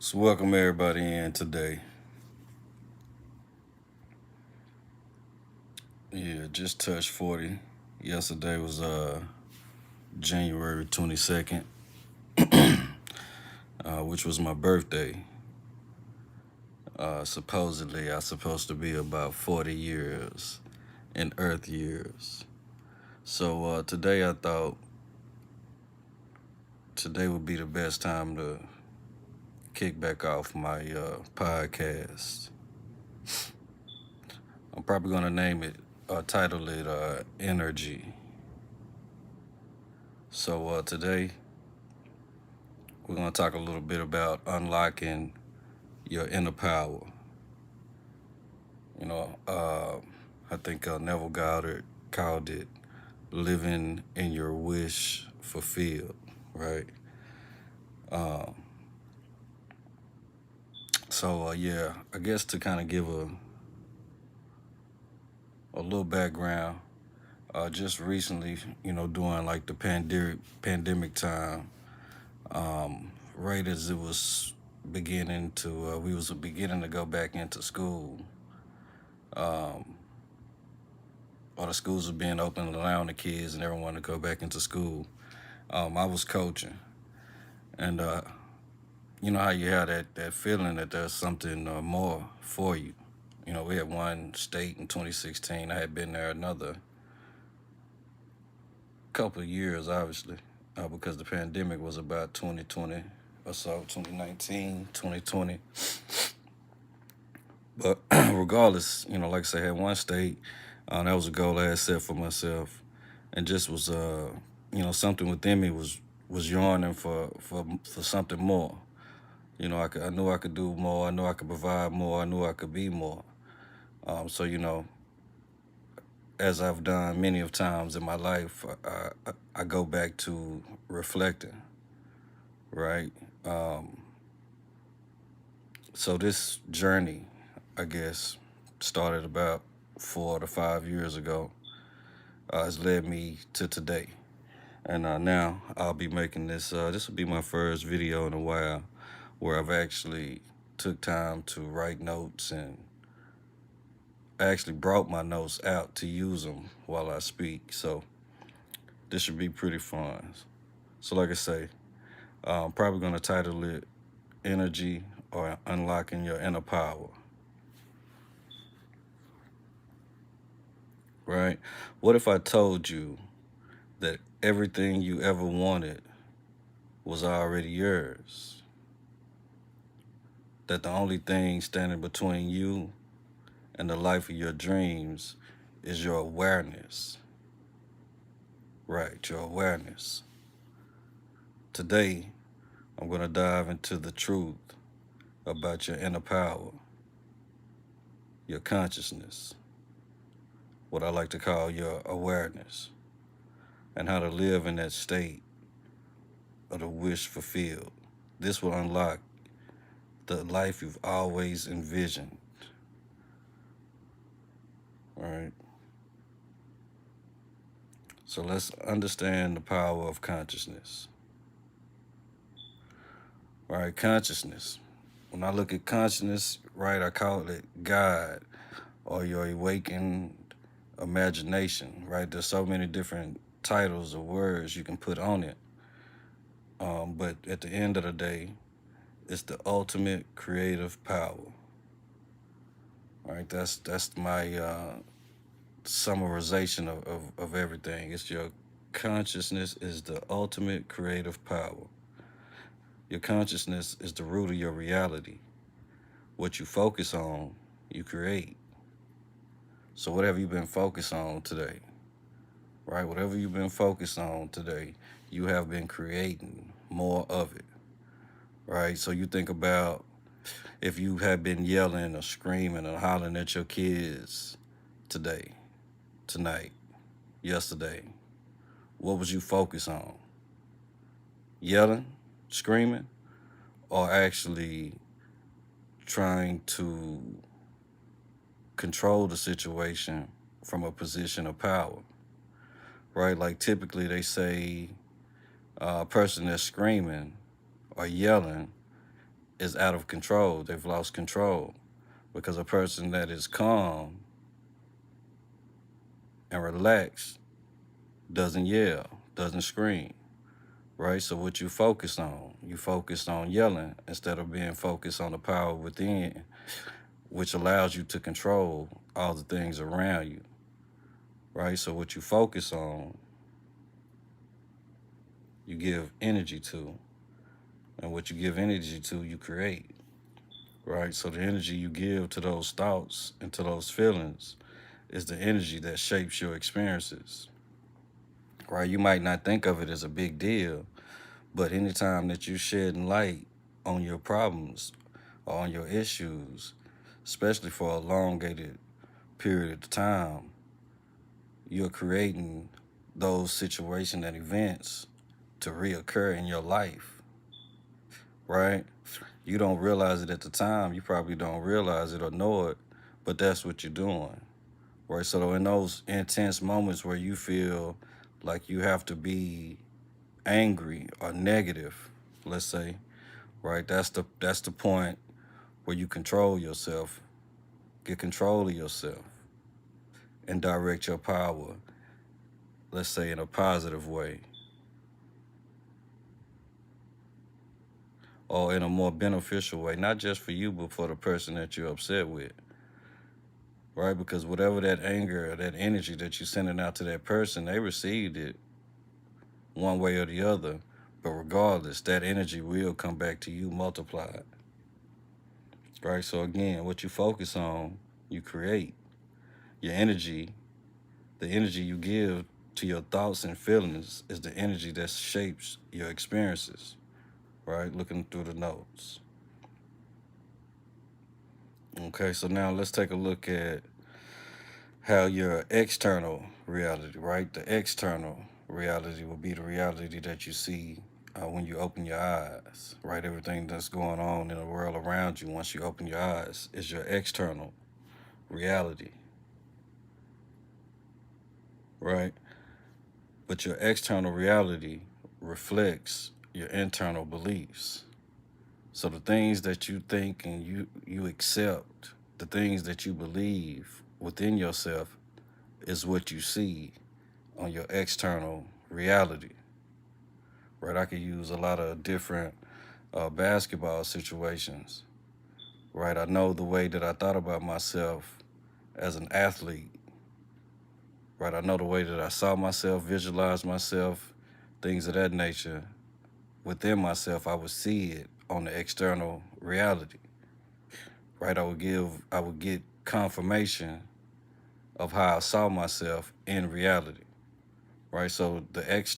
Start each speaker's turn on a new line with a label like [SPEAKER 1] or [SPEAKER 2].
[SPEAKER 1] So welcome everybody in today. Yeah, just touched 40. Yesterday was January 22nd, which was my birthday. Supposedly I supposed to be about 40 years in Earth years. So today I thought today would be the best time to kick back off my podcast. I'm probably gonna name it, title it Energy. So today we're gonna talk a little bit about unlocking your inner power. You know, I think Neville Goddard called it living in your wish fulfilled, right? Um, yeah, I guess to kind of give a little background, just recently, during like the pandemic time, right as it was we was beginning to go back into school, um, or the schools were being open and allowing the kids and everyone to go back into school. I was coaching, and you know how you have that feeling that there's something more for you. You know, we had one state in 2016. I had been there another couple of years, obviously, because the pandemic was about 2020 or so, 2019, 2020. But regardless, like I said, I had one state. That was a goal I had set for myself, and just was, something within me was yearning for something more. I knew I could do more. I knew I could provide more. I knew I could be more. So as I've done many of times in my life, I go back to reflecting, right? Um, so this journey, I guess, started about 4 to 5 years ago. Has led me to today, and now I'll be making this. This will be my first video in a while, where I've actually took time to write notes, and I actually brought my notes out to use them while I speak. So this should be pretty fun. So like I say, I'm probably going to title it Energy or Unlocking Your Inner Power, right? What if I told you that everything you ever wanted was already yours? That the only thing standing between you and the life of your dreams is your awareness, right? Your awareness. Today, I'm going to dive into the truth about your inner power, your consciousness, what I like to call your awareness, and how to live in that state of the wish fulfilled. This will unlock the life you've always envisioned, right? So let's understand the power of consciousness, right? Consciousness. When I look at consciousness, right, I call it God or your awakened imagination, right? There's so many different titles or words you can put on it. But at the end of the day, it's the ultimate creative power. Right? That's my summarization of everything. It's your consciousness is the ultimate creative power. Your consciousness is the root of your reality. What you focus on, you create. So whatever you've been focused on today, right? Whatever you've been focused on today, you have been creating more of it, right? So you think about if you had been yelling or screaming or hollering at your kids today, tonight, yesterday, what was you focused on? Yelling, screaming, or actually trying to control the situation from a position of power, right? Like typically they say a person that's screaming or yelling is out of control. They've lost control because a person that is calm and relaxed doesn't yell, doesn't scream, right? So what you focus on yelling instead of being focused on the power within, which allows you to control all the things around you, right? So what you focus on, you give energy to, and what you give energy to, you create, right? So the energy you give to those thoughts and to those feelings is the energy that shapes your experiences, right? You might not think of it as a big deal, but anytime that you shed light on your problems or on your issues, especially for a elongated period of time, you're creating those situations and events to reoccur in your life, right? You don't realize it at the time. You probably don't realize it or know it, but that's what you're doing, right? So in those intense moments where you feel like you have to be angry or negative, let's say, right? That's the point where you control yourself, get control of yourself, and direct your power, let's say in a positive way or in a more beneficial way, not just for you, but for the person that you're upset with, right? Because whatever that anger or that energy that you're sending out to that person, they received it one way or the other. But regardless, that energy will come back to you multiplied, right? So again, what you focus on, you create. Your energy, the energy you give to your thoughts and feelings is the energy that shapes your experiences, right? Looking through the notes. Okay, so now let's take a look at how your external reality, right? The external reality will be the reality that you see when you open your eyes, right? Everything that's going on in the world around you once you open your eyes is your external reality, right? But your external reality reflects your internal beliefs. So the things that you think and you accept, the things that you believe within yourself is what you see on your external reality, right? I could use a lot of different basketball situations, right? I know the way that I thought about myself as an athlete, right? I know the way that I saw myself, visualized myself, things of that nature. Within myself, I would see it on the external reality, right? I would get confirmation of how I saw myself in reality, right? So the